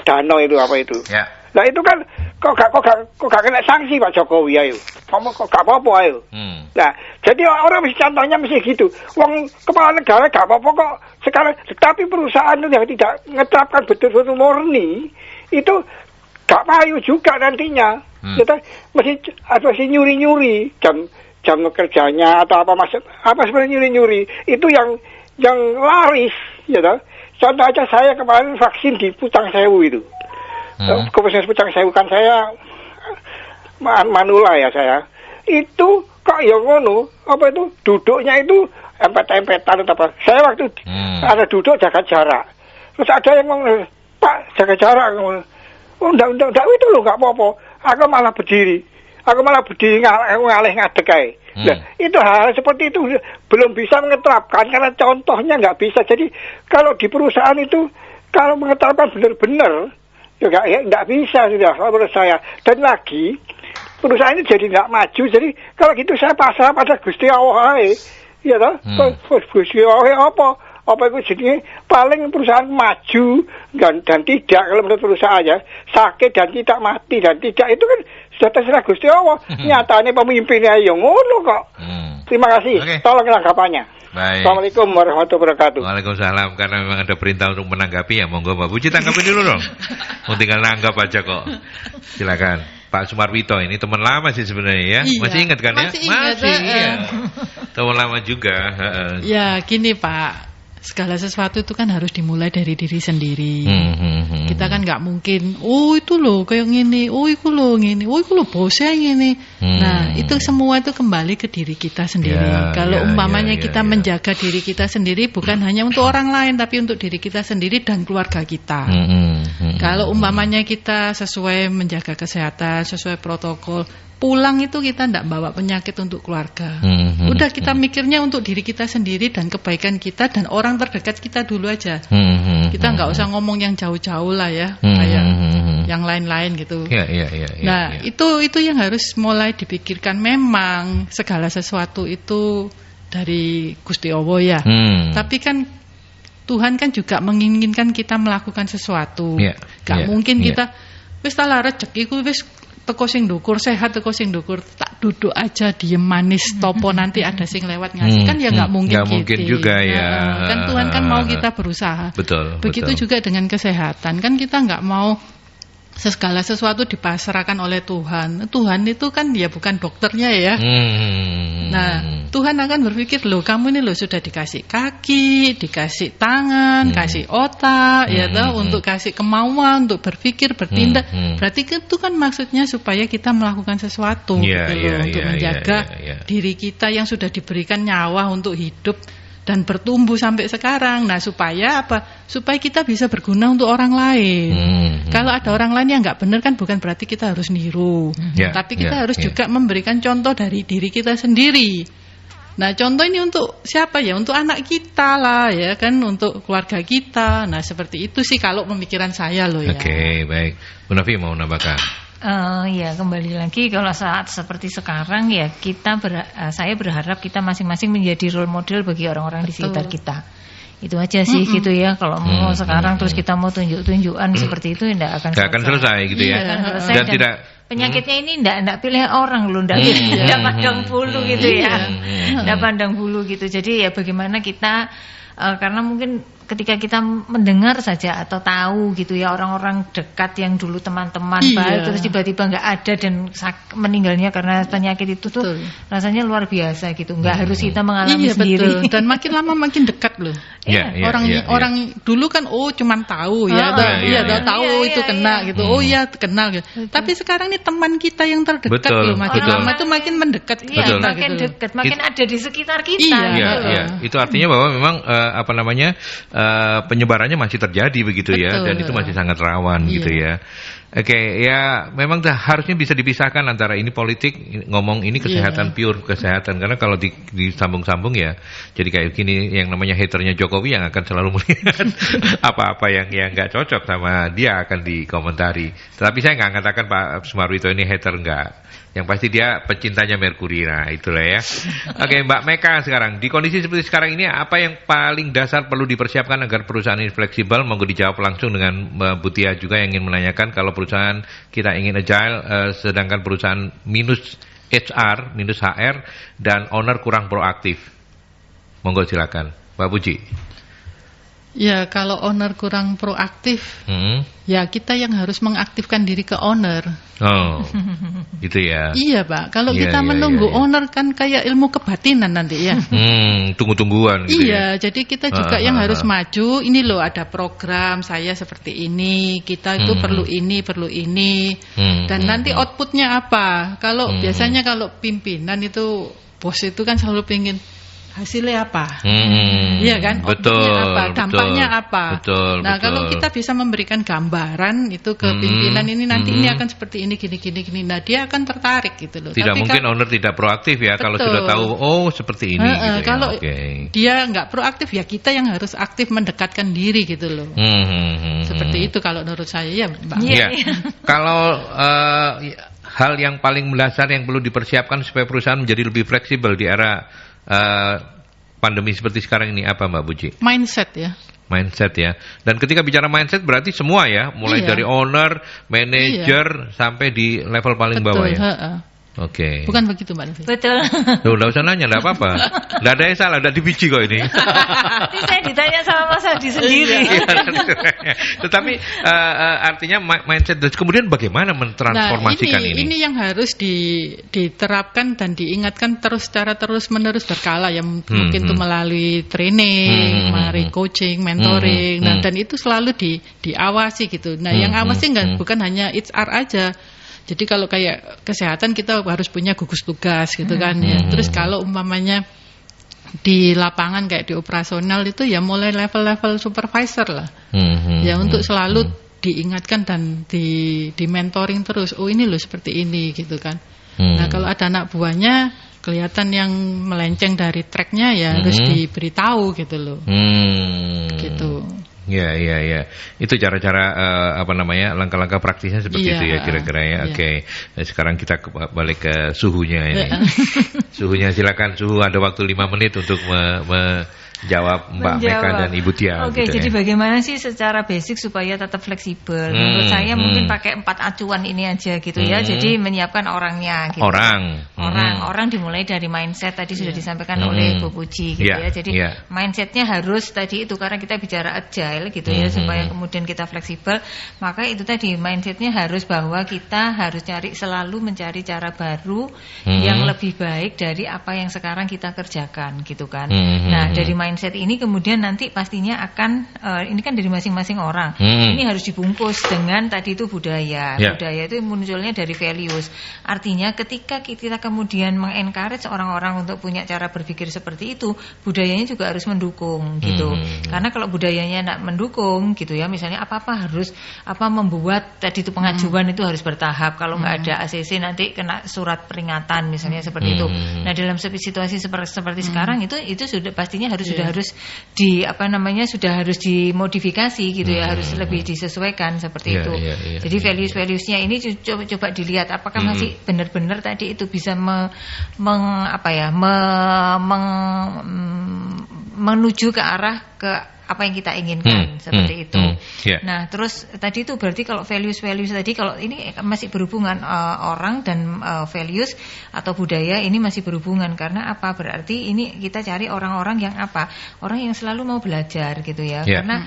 danau itu apa itu. Ya. Nah itu kan kok gak kena sanksi Pak Jokowi ayo. Kamu kok gak apa-apa ayo. Nah, jadi orang mesti contohnya mesti gitu. Wong kepala negara gak apa-apa kok sekarang, tapi perusahaan yang tidak menerapkan betul-betul murni itu gak payu juga nantinya. Kita mesti nyuri-nyuri jam kerjanya atau apa sebenarnya nyuri-nyuri itu yang laris ya toh. Contoh aja saya kemarin vaksin di Pucang Sewu itu. Keputusan Pucang Sewu kan saya manula ya saya. Itu kok ya ngono, apa itu duduknya itu empet-empetan atau apa. Saya waktu ada duduk jaga jarak. Terus ada yang ngomong, "Pak, jaga jarak." Oh, enggak itu loh, enggak apa-apa. Aku malah berdiri ngalih ngadeg ae. Nah, itu hal seperti itu belum bisa mengeterapkan karena contohnya nggak bisa. Jadi kalau di perusahaan itu kalau mengeterapkan benar-benar juga ya nggak bisa sudah menurut saya. Dan lagi perusahaan ini jadi nggak maju. Jadi kalau gitu saya pasrah pada Gusti Allah ae. Ya toh? Gusti Allah apa itu jadi paling perusahaan maju dan tidak kalau menurut perusahaan aja sakit dan tidak mati dan tidak itu kan sudah terserah Gusti Allah. Nyatanya pemimpinnya yang ngono kok. Terima kasih. Tolong tanggapannya. Baik. Assalamualaikum warahmatullahi wabarakatuh. Waalaikumsalam. Karena memang ada perintah untuk menanggapi ya, monggo Mbak Puji tanggapin dulu dong. Mau tinggal nanggap aja kok. Silakan. Pak Sumarwito ini teman lama sih sebenarnya ya. Iya, masih ingat kan ya? Masih. Iya. Teman lama juga. Ya gini Pak, segala sesuatu itu kan harus dimulai dari diri sendiri. Kita kan nggak mungkin, oh itu loh kayak gini, oh itu loh gini, oh itu loh bosnya gini. Nah itu semua itu kembali ke diri kita sendiri. Kalau umpamanya kita menjaga diri kita sendiri bukan hanya untuk orang lain, tapi untuk diri kita sendiri dan keluarga kita. Kalau umpamanya kita sesuai menjaga kesehatan, sesuai protokol, pulang itu kita tidak bawa penyakit untuk keluarga. Udah kita mikirnya untuk diri kita sendiri dan kebaikan kita dan orang terdekat kita dulu aja. Kita nggak usah ngomong yang jauh-jauh lah ya, kayak yang lain-lain gitu. Nah itu yang harus mulai dipikirkan. Memang segala sesuatu itu dari Gusti Allah ya. Tapi kan Tuhan kan juga menginginkan kita melakukan sesuatu. Gak mungkin kita wis tala rezekiku wis teko sing ndukur sehat, teko sing ndukur tak duduk aja diem manis topo nanti ada sing lewat ngasih kan ya nggak mungkin gitu. Mungkin juga ya. Kan Tuhan kan mau kita berusaha. Begitu juga dengan kesehatan kan kita nggak mau segala sesuatu dipasrahkan oleh Tuhan. Tuhan itu kan ya bukan dokternya ya. Nah Tuhan akan berpikir loh kamu ini loh sudah dikasih kaki, dikasih tangan, kasih otak, ya toh untuk kasih kemauan untuk berpikir, bertindak. Berarti itu kan maksudnya supaya kita melakukan sesuatu untuk menjaga diri kita yang sudah diberikan nyawa untuk hidup dan bertumbuh sampai sekarang. Nah supaya apa? Supaya kita bisa berguna untuk orang lain. Kalau ada orang lain yang nggak benar kan bukan berarti kita harus niru, tapi kita harus juga memberikan contoh dari diri kita sendiri. Nah contoh ini untuk siapa ya? Untuk anak kita lah ya kan, untuk keluarga kita. Nah seperti itu sih kalau pemikiran saya loh ya. Oke, baik. Bu Novi mau nambahkan? Ya kembali lagi kalau saat seperti sekarang ya saya berharap kita masing-masing menjadi role model bagi orang-orang di sekitar kita. Itu aja sih gitu ya. Kalau mau sekarang terus kita mau tunjuk-tunjukan seperti itu tidak akan selesai gitu ya. Dan tidak penyakitnya ini tidak pilih orang loh, tidak pandang bulu gitu ya. Tidak pandang bulu gitu. Jadi ya bagaimana kita karena mungkin ketika kita mendengar saja atau tahu gitu ya orang-orang dekat yang dulu teman-teman baik terus tiba-tiba nggak ada dan meninggalnya karena penyakit itu tuh rasanya luar biasa gitu. Nggak harus kita mengalami sendiri. Betul. Dan makin lama makin dekat loh. Orang dulu kan cuman tahu tahu itu kena gitu. Kenal gitu. Tapi sekarang ini teman kita yang terdekat loh, makin lama itu makin mendekat kita makin gitu. Dekat, makin ada di sekitar kita. Iya. Itu artinya bahwa memang penyebarannya masih terjadi begitu. Betul. Ya, dan itu masih sangat rawan gitu ya. Oke, ya memang harusnya bisa dipisahkan antara ini politik, ngomong ini kesehatan pure kesehatan, karena kalau disambung-sambung ya jadi kayak gini, yang namanya haternya Jokowi yang akan selalu melihat apa-apa yang nggak cocok sama dia akan dikomentari. Tapi saya nggak katakan Pak Sumarwito ini hater, enggak. Yang pasti dia pecintanya Merkuri, nah itulah ya. Oke, Mbak Meka, sekarang di kondisi seperti sekarang ini apa yang paling dasar perlu dipersiapkan agar perusahaan ini fleksibel? Monggo dijawab langsung dengan Bu Tia juga yang ingin menanyakan. Kalau perusahaan kita ingin agile, sedangkan perusahaan minus HR, minus HR, dan owner kurang proaktif. Monggo silakan, Mbak Puji. Ya, kalau owner kurang proaktif, ya kita yang harus mengaktifkan diri ke owner. Oh, gitu ya. Iya Pak, kalau kita menunggu owner kan kayak ilmu kebatinan nanti ya. Tunggu-tungguan gitu. Iya, jadi kita juga yang harus maju. Ini loh ada program saya seperti ini, kita itu perlu ini. Dan nanti outputnya apa? Kalau biasanya kalau pimpinan itu, bos itu kan selalu pengen hasilnya apa? Iya kan? Betul. Apa? Dampaknya apa? Betul. Nah, kalau kita bisa memberikan gambaran itu ke pimpinan ini nanti ini akan seperti ini gini. Nah, dia akan tertarik gitu loh. Tidak mungkin owner tidak proaktif ya. Betul. Kalau sudah tahu seperti ini gitu kalau ya. Dia nggak proaktif ya kita yang harus aktif mendekatkan diri gitu loh. Seperti itu kalau menurut saya ya, Mbak. Iya. Kalau hal yang paling mendasar yang perlu dipersiapkan supaya perusahaan menjadi lebih fleksibel di era pandemi seperti sekarang ini apa Mbak Puji? Mindset ya. Mindset ya. Dan ketika bicara mindset berarti semua ya, mulai dari owner, manager sampai di level paling bawah ya. Oke. Bukan begitu Mbak Devi? Betul. Loh, nggak usah nanya, nggak apa-apa. Nggak ada yang salah, udah dibiji kok ini. Ini saya ditanya sama Mas Adi sendiri. Tetapi artinya mindset, kemudian bagaimana mentransformasikan ini? Ini yang harus diterapkan dan diingatkan secara terus-menerus berkala ya. Mungkin itu melalui training, melalui coaching, mentoring. Nah, dan itu selalu diawasi gitu. Nah, yang awasi bukan hanya HR aja. Jadi kalau kayak kesehatan kita harus punya gugus tugas gitu kan ya. Terus kalau umpamanya di lapangan kayak di operasional itu ya mulai level-level supervisor lah. Ya untuk selalu diingatkan dan di mentoring terus. Oh ini loh seperti ini gitu kan. Nah kalau ada anak buahnya kelihatan yang melenceng dari tracknya ya harus diberitahu gitu loh. Gitu. Ya. Itu cara-cara langkah-langkah praktisnya seperti itu ya kira-kira ya. Oke. Nah, sekarang kita balik ke suhunya ini. Suhunya silakan, suhu ada waktu 5 menit untuk jawab Mbak Meka dan Ibu Tia. Oke, gitu jadi ya. bagaimana sih secara basic supaya tetap fleksibel? Menurut saya mungkin pakai 4 acuan ini aja gitu ya. Jadi menyiapkan orangnya gitu. Orang dimulai dari mindset tadi sudah disampaikan oleh Bu Puji gitu ya. Jadi mindsetnya harus tadi itu karena kita bicara agile gitu ya supaya kemudian kita fleksibel. Maka itu tadi mindsetnya harus bahwa kita harus selalu mencari cara baru yang lebih baik dari apa yang sekarang kita kerjakan gitu kan. Nah, dari mindset ini kemudian nanti pastinya akan ini kan dari masing-masing orang. Ini harus dibungkus dengan tadi itu budaya. Budaya itu munculnya dari values. Artinya ketika kita kemudian mengencourage orang-orang untuk punya cara berpikir seperti itu, budayanya juga harus mendukung gitu. Karena kalau budayanya tidak mendukung gitu ya, misalnya apa-apa harus membuat tadi itu pengajuan itu harus bertahap. Kalau nggak ada ACC nanti kena surat peringatan misalnya seperti itu. Nah, dalam situasi seperti sekarang itu sudah pastinya harus sudah harus dimodifikasi gitu ya, harus lebih disesuaikan seperti itu. Jadi values-valuesnya ini coba dilihat apakah masih benar-benar tadi itu bisa menuju ke arah apa yang kita inginkan, seperti itu. Nah, terus tadi itu berarti kalau values tadi, kalau ini masih berhubungan orang dan values atau budaya ini masih berhubungan, karena apa? Berarti ini kita cari orang-orang yang apa? Orang yang selalu mau belajar gitu ya. Karena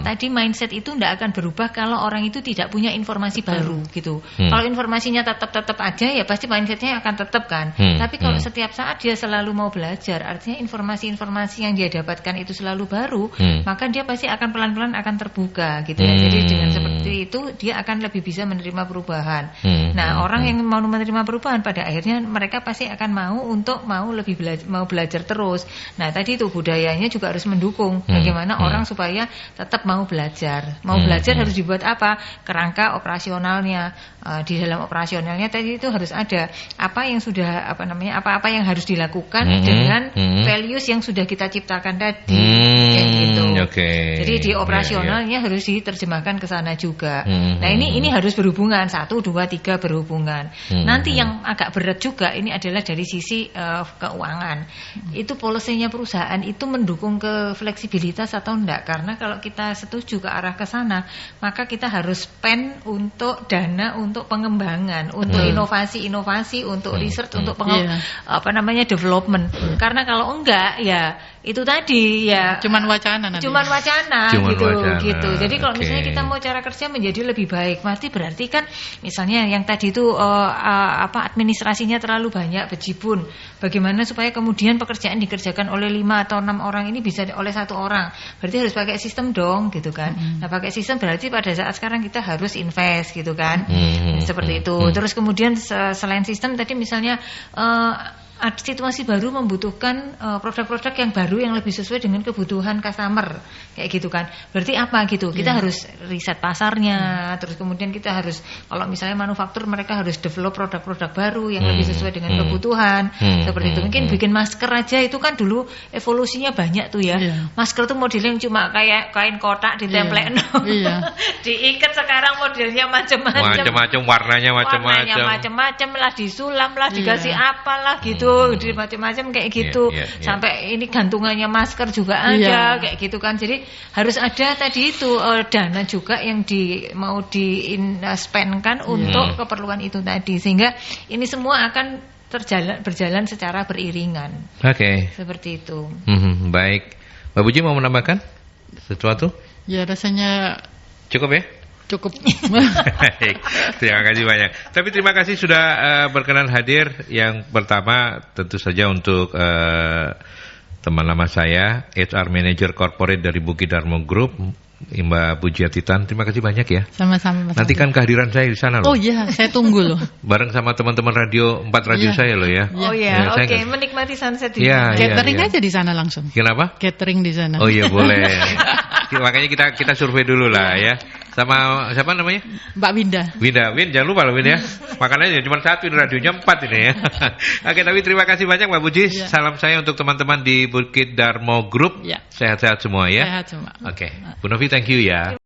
tadi mindset itu tidak akan berubah kalau orang itu tidak punya informasi baru gitu. Kalau informasinya tetap aja ya pasti mindsetnya akan tetap kan. Tapi kalau setiap saat dia selalu mau belajar, artinya informasi-informasi yang dia dapatkan itu selalu baru, maka dia pasti akan pelan-pelan akan terbuka gitu ya. Jadi dengan seperti itu dia akan lebih bisa menerima perubahan. Nah, orang yang mau menerima perubahan pada akhirnya mereka pasti akan mau lebih belajar terus. Nah, tadi itu budayanya juga harus mendukung bagaimana orang supaya tetap mau belajar. Mau belajar harus dibuat apa? Kerangka operasionalnya. Di dalam operasionalnya tadi itu harus ada apa yang sudah apa-apa yang harus dilakukan dengan values yang sudah kita ciptakan tadi. Kayak gitu. Jadi di operasionalnya harus diterjemahkan ke sana juga. Nah, ini harus berhubungan 1, 2, 3 berhubungan. Nanti yang agak berat juga ini adalah dari sisi keuangan. Itu polisinya perusahaan itu mendukung ke fleksibilitas atau enggak? Karena kalau kita setuju ke arah ke sana, maka kita harus spend untuk dana untuk pengembangan, untuk inovasi, untuk research, untuk development. Karena kalau enggak ya itu tadi ya cuman wacana gitu. Jadi kalau misalnya kita mau cara kerja menjadi lebih baik, berarti kan misalnya yang tadi itu administrasinya terlalu banyak bejibun. Bagaimana supaya kemudian pekerjaan dikerjakan oleh 5 atau 6 orang ini bisa oleh 1 orang? Berarti harus pakai sistem dong gitu kan. Nah, pakai sistem berarti pada saat sekarang kita harus invest gitu kan. Seperti itu. Terus kemudian selain sistem tadi misalnya situasi baru membutuhkan produk-produk yang baru yang lebih sesuai dengan kebutuhan customer kayak gitu kan. Berarti apa gitu? Kita harus riset pasarnya, terus kemudian kita harus kalau misalnya manufaktur mereka harus develop produk-produk baru yang lebih sesuai dengan kebutuhan. Seperti itu. Mungkin bikin masker aja itu kan dulu evolusinya banyak tuh ya. Masker tuh modelnya yang cuma kayak kain kotak ditempelin. Diikat, sekarang modelnya macam-macam. Warnanya macam-macam lah, disulam lah, dikasih apalah gitu. Macam-macam kayak gitu. Sampai ini gantungannya masker juga ada kayak gitu kan. Jadi harus ada tadi itu dana juga yang mau di-spendkan untuk keperluan itu tadi, sehingga ini semua akan berjalan secara beriringan. Seperti itu. Baik, Mbak Puji mau menambahkan sesuatu? Ya, rasanya cukup ya. Cukup. Terima kasih banyak. Tapi terima kasih sudah berkenan hadir. Yang pertama tentu saja untuk teman lama saya, HR Manager Corporate dari Bukit Darmo Group, Mbak Puji Atitan, terima kasih banyak ya. Sama-sama. Nanti kan kehadiran saya di sana loh. Oh iya, saya tunggu loh. Bareng sama teman-teman radio 4 radio saya loh ya. Oh iya, oke, menikmati sunset di sana. Catering aja di sana langsung. Kenapa? Catering di sana. Oh iya boleh. Makanya kita survei dulu lah ya. Sama siapa namanya? Mbak Winda. Win, jangan lupa loh Win ya. Makanannya cuma 1, ini radionya 4 ini ya. Oke, tapi terima kasih banyak Mbak Puji. Salam saya untuk teman-teman di Bukit Darmo Group. Sehat-sehat semua ya. Sehat semua. Oke, Bu Novi, thank you ya.